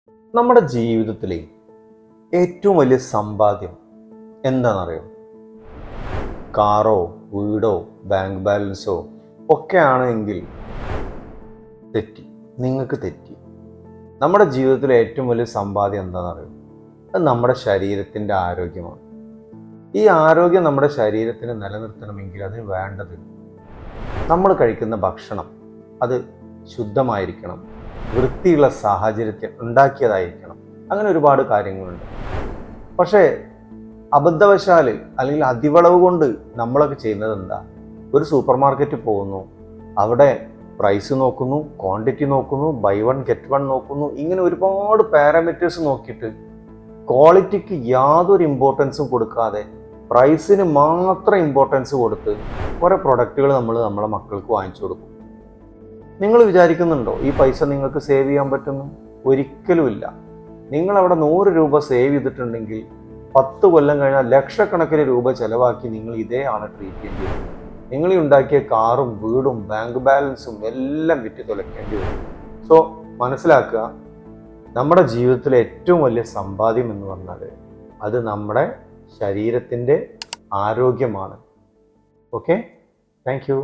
നമ്മുടെ ജീവിതത്തിലെ ഏറ്റവും വലിയ സമ്പാദ്യം എന്താണെന്നറിയോ? കാറോ വീടോ ബാങ്ക് ബാലൻസോ ഒക്കെ ആണെങ്കിൽ തെറ്റി, നിങ്ങൾക്ക് തെറ്റി. നമ്മുടെ ജീവിതത്തിലെ ഏറ്റവും വലിയ സമ്പാദ്യം എന്താണെന്നറിയോ? അത് നമ്മുടെ ശരീരത്തിൻ്റെ ആരോഗ്യമാണ്. ഈ ആരോഗ്യം നമ്മുടെ ശരീരത്തിന് നിലനിർത്തണമെങ്കിൽ അതിന് വേണ്ടത് നമ്മൾ കഴിക്കുന്ന ഭക്ഷണം അത് ശുദ്ധമായിരിക്കണം, വൃത്തിയുള്ള സാഹചര്യത്തിൽ ഉണ്ടാക്കിയതായിരിക്കണം. അങ്ങനെ ഒരുപാട് കാര്യങ്ങളുണ്ട്. പക്ഷേ അബദ്ധവശാൽ അല്ലെങ്കിൽ അതിവളവ് കൊണ്ട് നമ്മളൊക്കെ ചെയ്യുന്നത് എന്താ? ഒരു സൂപ്പർ മാർക്കറ്റിൽ പോകുന്നു, അവിടെ പ്രൈസ് നോക്കുന്നു, ക്വാണ്ടിറ്റി നോക്കുന്നു, ബൈ വൺ ഗെറ്റ് വൺ നോക്കുന്നു. ഇങ്ങനെ ഒരുപാട് പാരാമീറ്റേഴ്സ് നോക്കിയിട്ട് ക്വാളിറ്റിക്ക് യാതൊരു ഇമ്പോർട്ടൻസും കൊടുക്കാതെ പ്രൈസിന് മാത്രം ഇമ്പോർട്ടൻസ് കൊടുത്ത് കുറേ പ്രൊഡക്റ്റുകൾ നമ്മളെ മക്കൾക്ക് വാങ്ങിച്ചു കൊടുക്കും. നിങ്ങൾ വിചാരിക്കുന്നുണ്ടോ ഈ പൈസ നിങ്ങൾക്ക് സേവ് ചെയ്യാൻ പറ്റുന്നു? ഒരിക്കലുമില്ല. നിങ്ങളവിടെ 100 രൂപ സേവ് ചെയ്തിട്ടുണ്ടെങ്കിൽ 10 കൊല്ലം കഴിഞ്ഞാൽ ലക്ഷക്കണക്കിന് രൂപ ചിലവാക്കി നിങ്ങൾ ഇതേ ആണ് ട്രീറ്റ് ചെയ്യേണ്ടി വരും. നിങ്ങൾ ഉണ്ടാക്കിയ കാറും വീടും ബാങ്ക് ബാലൻസും എല്ലാം വിറ്റ് തുലയ്ക്കേണ്ടി വരും. സോ മനസ്സിലാക്കുക, നമ്മുടെ ജീവിതത്തിലെ ഏറ്റവും വലിയ സമ്പാദ്യം എന്ന് പറഞ്ഞാൽ അത് നമ്മുടെ ശരീരത്തിൻ്റെ ആരോഗ്യമാണ്. Okay, thank you.